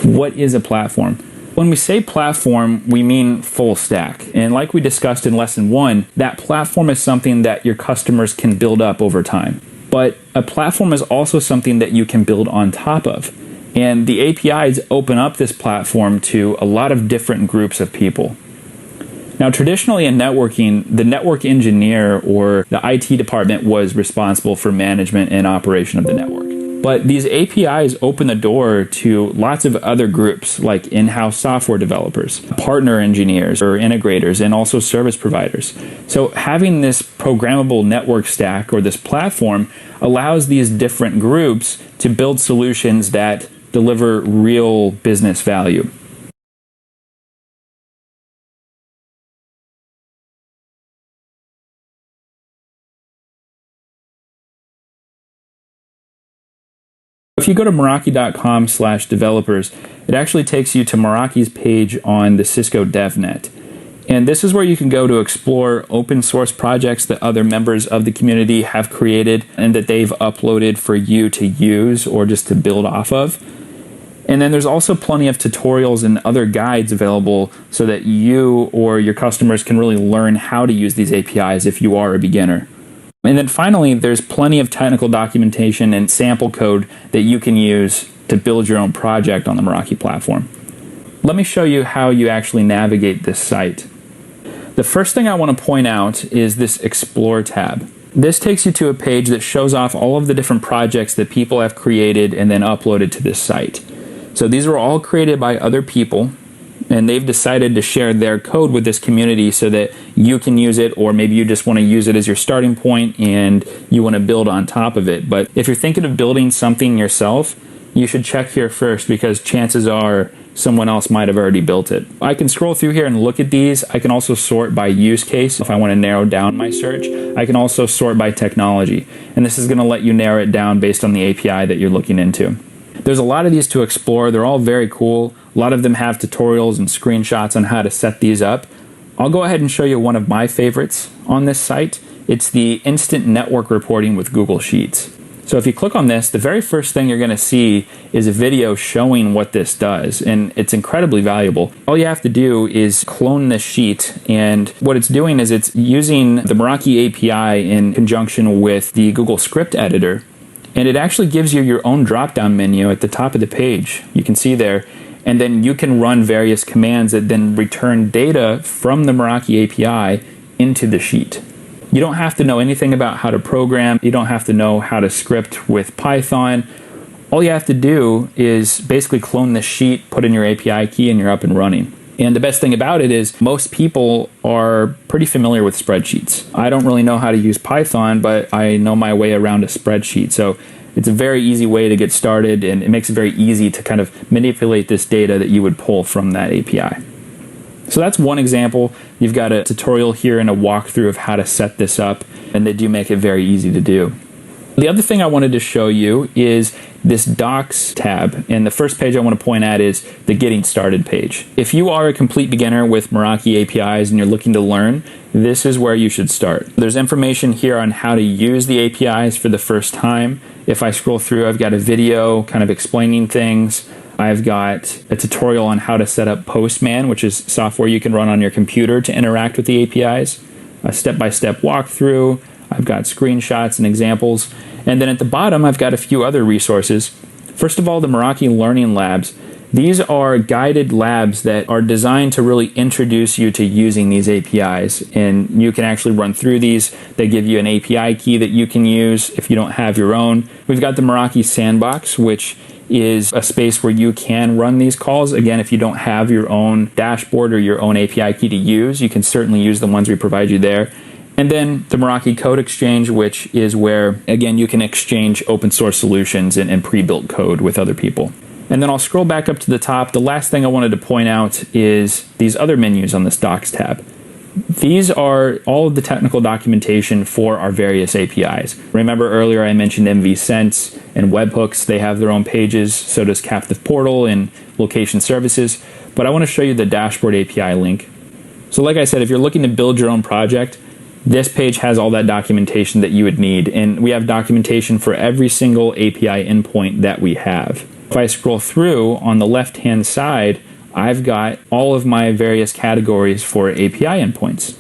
What is a platform? When we say platform, we mean full stack. And like we discussed in lesson 1, that platform is something that your customers can build up over time. But a platform is also something that you can build on top of. And the APIs open up this platform to a lot of different groups of people. Now, traditionally in networking, the network engineer or the IT department was responsible for management and operation of the network. But these APIs open the door to lots of other groups like in-house software developers, partner engineers or integrators, and also service providers. So having this programmable network stack or this platform allows these different groups to build solutions that deliver real business value. If you go to Meraki.com/developers, it actually takes you to Meraki's page on the Cisco DevNet. And this is where you can go to explore open source projects that other members of the community have created and that they've uploaded for you to use or just to build off of. And then there's also plenty of tutorials and other guides available so that you or your customers can really learn how to use these APIs if you are a beginner. And then finally, there's plenty of technical documentation and sample code that you can use to build your own project on the Meraki platform. Let me show you how you actually navigate this site. The first thing I want to point out is this Explore tab. This takes you to a page that shows off all of the different projects that people have created and then uploaded to this site. So these were all created by other people, and they've decided to share their code with this community so that you can use it, or maybe you just want to use it as your starting point and you want to build on top of it. But if you're thinking of building something yourself, you should check here first because chances are someone else might have already built it. I can scroll through here and look at these. I can also sort by use case if I want to narrow down my search. I can also sort by technology, and this is going to let you narrow it down based on the API that you're looking into. There's a lot of these to explore. They're all very cool. A lot of them have tutorials and screenshots on how to set these up. I'll go ahead and show you one of my favorites on this site. It's the Instant Network Reporting with Google Sheets. So if you click on this, the very first thing you're going to see is a video showing what this does, and it's incredibly valuable. All you have to do is clone this sheet, and what it's doing is it's using the Meraki API in conjunction with the Google Script Editor, and it actually gives you your own drop-down menu at the top of the page. You can see there, and then you can run various commands that then return data from the Meraki API into the sheet. You don't have to know anything about how to program. You don't have to know how to script with Python. All you have to do is basically clone this sheet, put in your API key, and you're up and running. And the best thing about it is most people are pretty familiar with spreadsheets. I don't really know how to use Python, but I know my way around a spreadsheet. So it's a very easy way to get started, and it makes it very easy to kind of manipulate this data that you would pull from that API. So that's one example. You've got a tutorial here and a walkthrough of how to set this up, and they do make it very easy to do. The other thing I wanted to show you is this Docs tab, and the first page I want to point at is the Getting Started page. If you are a complete beginner with Meraki APIs and you're looking to learn, this is where you should start. There's information here on how to use the APIs for the first time. If I scroll through, I've got a video kind of explaining things. I've got a tutorial on how to set up Postman, which is software you can run on your computer to interact with the APIs, a step-by-step walkthrough. I've got screenshots and examples. And then at the bottom, I've got a few other resources. First of all, the Meraki Learning Labs. These are guided labs that are designed to really introduce you to using these APIs. And you can actually run through these. They give you an API key that you can use if you don't have your own. We've got the Meraki Sandbox, which is a space where you can run these calls. Again, if you don't have your own dashboard or your own API key to use, you can certainly use the ones we provide you there. And then the Meraki Code Exchange, which is where, again, you can exchange open source solutions and pre-built code with other people. And then I'll scroll back up to the top. The last thing I wanted to point out is these other menus on this Docs tab. These are all of the technical documentation for our various APIs. Remember earlier I mentioned MV-Sense and webhooks. They have their own pages. So does Captive Portal and Location Services. But I want to show you the Dashboard API link. So like I said, if you're looking to build your own project, this page has all that documentation that you would need. And we have documentation for every single API endpoint that we have. If I scroll through on the left-hand side, I've got all of my various categories for API endpoints.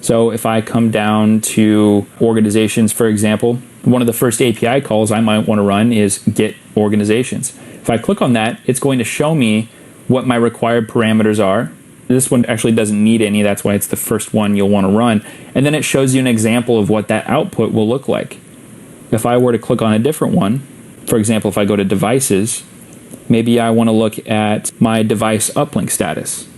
So if I come down to organizations, for example, one of the first API calls I might want to run is get organizations. If I click on that, it's going to show me what my required parameters are. This one actually doesn't need any, that's why it's the first one you'll want to run. And then it shows you an example of what that output will look like. If I were to click on a different one, for example, if I go to devices, maybe I want to look at my device uplink status.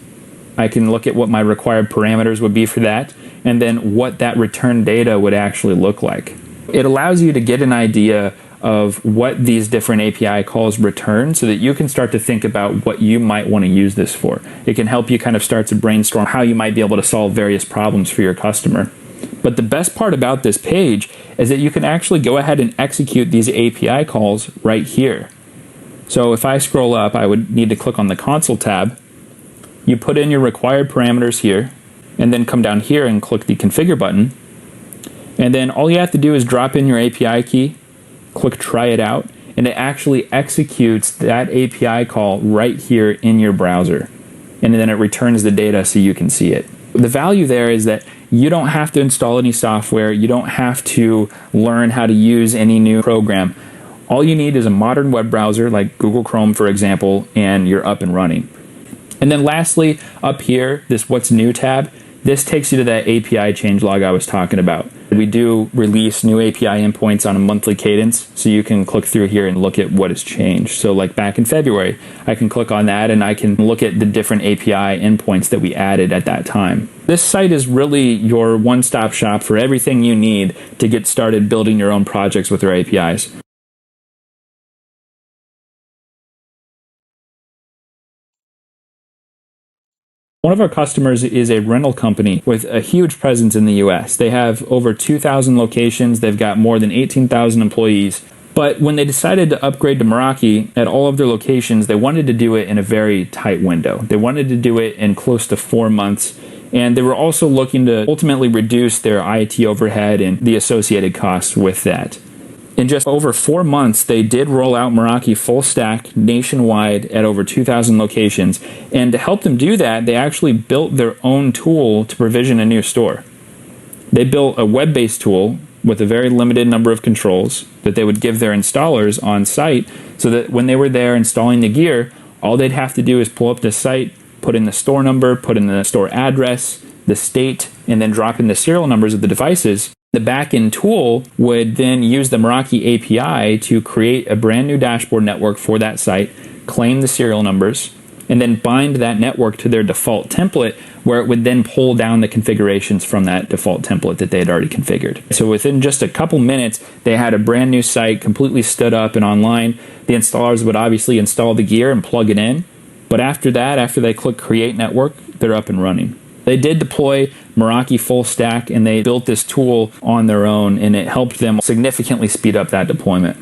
I can look at what my required parameters would be for that, and then what that return data would actually look like. It allows you to get an idea of what these different API calls return so that you can start to think about what you might want to use this for. It can help you kind of start to brainstorm how you might be able to solve various problems for your customer. But the best part about this page is that you can actually go ahead and execute these API calls right here. So if I scroll up, I would need to click on the console tab. You put in your required parameters here, and then come down here and click the configure button. And then all you have to do is drop in your API key, click try it out, and it actually executes that API call right here in your browser. And then it returns the data so you can see it. The value there is that you don't have to install any software, you don't have to learn how to use any new program. All you need is a modern web browser like Google Chrome, for example, and you're up and running. And then lastly, up here, this What's New tab, this takes you to that API changelog I was talking about. We do release new API endpoints on a monthly cadence, so you can click through here and look at what has changed. So like back in February, I can click on that and I can look at the different API endpoints that we added at that time. This site is really your one-stop shop for everything you need to get started building your own projects with your APIs. One of our customers is a rental company with a huge presence in the US. They have over 2,000 locations. They've got more than 18,000 employees. But when they decided to upgrade to Meraki at all of their locations, they wanted to do it in a very tight window. They wanted to do it in close to 4 months. And they were also looking to ultimately reduce their IT overhead and the associated costs with that. In just over 4 months, they did roll out Meraki full stack nationwide at over 2,000 locations. And to help them do that, they actually built their own tool to provision a new store. They built a web-based tool with a very limited number of controls that they would give their installers on site so that when they were there installing the gear, all they'd have to do is pull up the site, put in the store number, put in the store address, the state, and then drop in the serial numbers of the devices. The backend tool would then use the Meraki API to create a brand new dashboard network for that site, claim the serial numbers, and then bind that network to their default template where it would then pull down the configurations from that default template that they had already configured. So within just a couple minutes, they had a brand new site completely stood up and online. The installers would obviously install the gear and plug it in. But after that, after they click Create Network, they're up and running. They did deploy Meraki full stack and they built this tool on their own, and it helped them significantly speed up that deployment.